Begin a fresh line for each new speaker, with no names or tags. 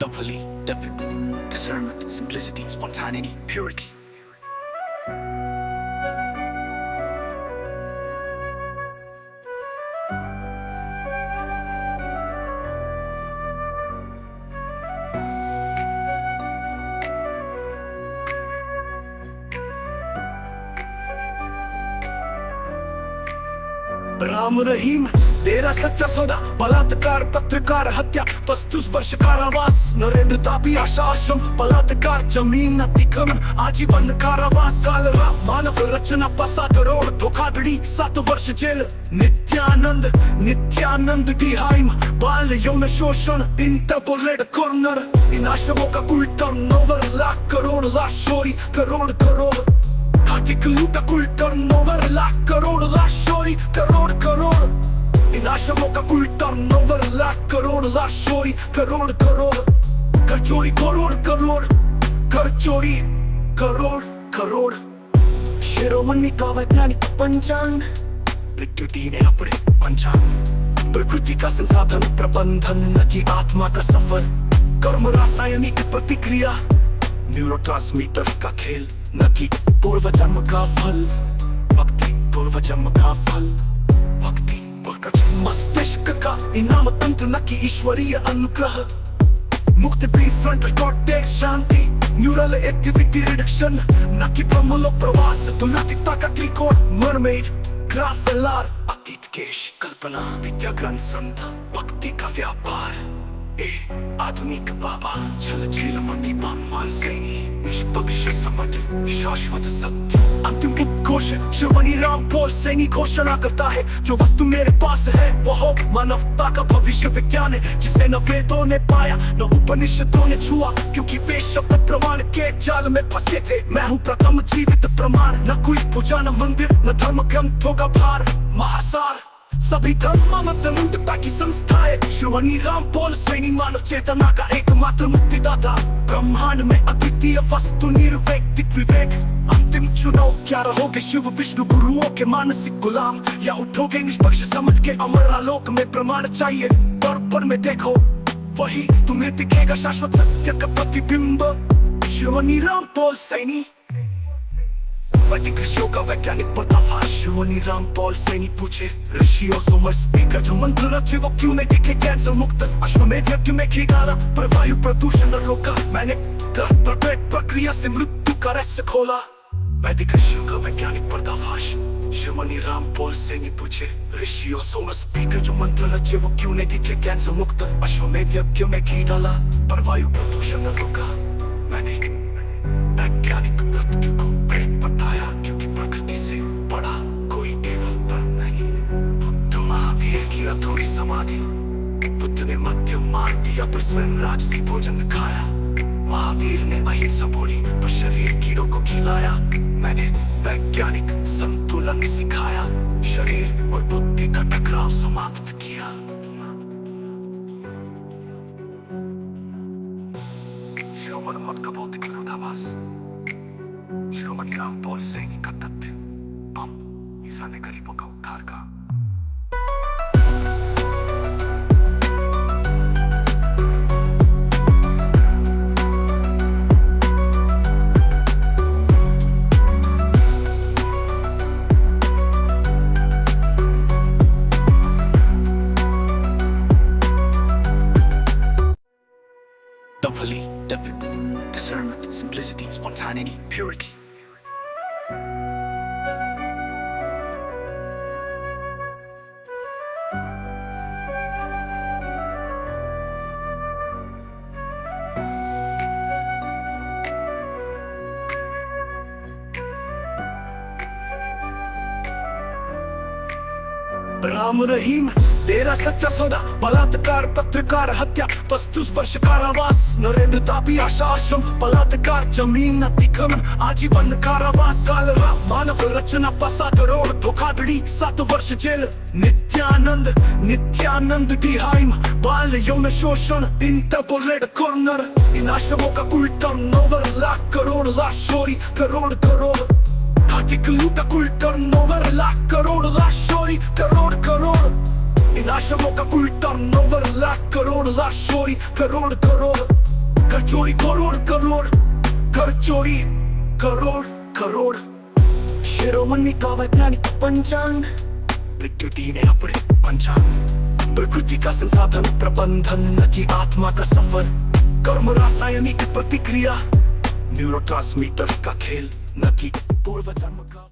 Doubly depth, discernment, simplicity, spontaneity, purity. Ram Rahim, तेरा सच्चा सौदा, बलात्कार, पत्रकार हत्या, 35 वर्ष कारावास, नरेंद्र तापी आशा आश्रम, बलात्कार, जमीन अतिक्रमण, आजीवन कारावास, कालरा, मानव रचना 5 करोड़, धोखाधड़ी 7 वर्ष जेल, नित्यानंद नित्यानंद डिहाइम, बाल यौन शोषण, इंटरपोलेट कॉर्नर, इन आश्रमों का कुल टर्नओवर लाख करोड़, लाशोरी करोड़ करोड़, आर्टिकल का कुल टर्नओवर लाख करोड़, लाशोरी करोड़ करोड़, इन आश्रमों का कुल टर्नओवर लाख करोड़, लाशोरी करोड़ करोड़, कर चोरी करोड़ करोड़, कर चोरी करोड़ करोड़। शिरोमणि का वैज्ञानिक पंचांग, प्रकृति ने अपने पंचांग, प्रकृति का संसाधन प्रबंधन, न कि आत्मा का सफर, कर्म रासायनिक प्रतिक्रिया, न्यूरोट्रांसमीटर्स का खेल, न कि पूर्व जन्म का फल, भक्ति पूर्व जन्म का फल, भक्ति मस्तिष्क का इनाम तंत्र, न कि ईश्वरीय अनुग्रह, मुक्त प्रीफ्रंटल कॉर्टेक्स शांति, न्यूरल एक्टिविटी रिडक्शन, न कि ब्रह्मलोक प्रवास, तुलनात्मकता का त्रिकोण, मरमेड ग्राफेलार, अतीत केश कल्पना, विद्या ग्रंथ संत, भक्ति का व्यापार, आधुनिक बाबा, छल झेल मती पामाल सैनी, निष्पक्ष समझ शाश्वत सत्य, अंतिम उद्घोष शिरोमणि राम पॉल सैनी घोषणा करता है, जो वस्तु मेरे पास है वो मानवता का भविष्य विज्ञान है, जिसे न वेदों ने पाया न उपनिषदों ने छुआ, क्योंकि वे शब्द प्रमाण के जाल में फंसे थे। मैं हूँ प्रथम जीवित प्रमाण, न कोई पूजा न मंदिर न धर्म ग्रंथों का भार, महासार सभी धर्मावलंबियों की संस्था है, शिरोमणि राम पॉल सैनी मानव चेतना का एकमात्र मुक्तिदाता, ब्रह्मांड में अद्वितीय वस्तु निर्वैयक्तिक विवेक, अंतिम चुनाव क्या रहोगे शिव विष्णु गुरुओं के मानसिक गुलाम, या उठोगे निष्पक्ष समझ के अमर आलोक में प्रमाण चाहिए, पर में देखो वही तुम्हें दिखेगा शाश्वत सत्य का प्रतिबिंब। शिरोमणि राम पॉल सैनी, वैदिक ऋषियों का वैज्ञानिक पर्दाफाश, शिरोमणि राम पॉल सैनी पूछे ऋषियों सुमर स्पीकर, जो मंत्र रचे वो क्यों नहीं दिखे कैंसर मुक्त, अश्वमेध यज्ञ में घी डाला पर वायु प्रदूषण न रोका, मैंने दर्द पर पेट प्रक्रिया से मृत्यु का रहस्य खोला। वैदिक ऋषियों का वैज्ञानिक पर्दाफाश, शिरोमणि राम पॉल सैनी पूछे ऋषियों सुमर स्पीकर, जो मंत्र रचे वो क्यों नहीं दिखे कैंसर मुक्त, अश्वमेध यज्ञ में घी डाला पर वायु प्रदूषण न रोका, मैंने वैज्ञानिक तथ्य को बताया, क्योंकि प्रकृति से बड़ा कोई देवता नहीं। बुद्ध महावीर की अधूरी समाधि, बुद्ध ने मध्य मार्ग दिया पर स्वयं राजसी भोजन खाया, महावीर ने अहिंसा बोली पर शरीर कीड़ों को खिलाया, मैंने वैज्ञानिक संतुलन सिखाया, शरीर और बुद्धि का टकराव समाप्त किया। शिरोमणि मत का भौतिक विरोधाभास, शिरोमणि राम पॉल सैनी का तथ्य, बम ईसा ने गरीबों का उद्धार का। Doubly depth, discernment, simplicity, spontaneity, purity. Ram Rahim, तेरा सच्चा सौदा, बलात्कार, पत्रकार हत्या, 35 वर्ष कारावास, नरेंद्र तापी आशा आश्रम, बलात्कार, जमीन अतिक्रमण, आजीवन कारावास, कालरा, मानव रचना 5 करोड़, धोखाधड़ी 7 वर्ष जेल, नित्यानंद नित्यानंद डिहाइम, बाल यौन शोषण, इंटरपोलेट कॉर्नर, इन आश्रमों का कुल टर्नओवर लाख करोड़, लाशोरी करोड़ करोड़, आर्टिकल का कुल टर्नओवर लाख करोड़, लाशोरी करोड़ करोड़, इन आश्रमों का कुल टर्नओवर लाख करोड़, लाख चोरी करोड़ करोड़, कर चोरी करोड़ करोड़, कर चोरी करोड़ करोड़। शिरोमणि का वैज्ञानिक पंचांग, प्रकृति ने अपने पंचांग, प्रकृति का संसाधन प्रबंधन न कि आत्मा का सफर, कर्म रासायनिक प्रतिक्रिया, न्यूरोट्रांसमीटर्स का खेल न कि पूर्व जन्म का।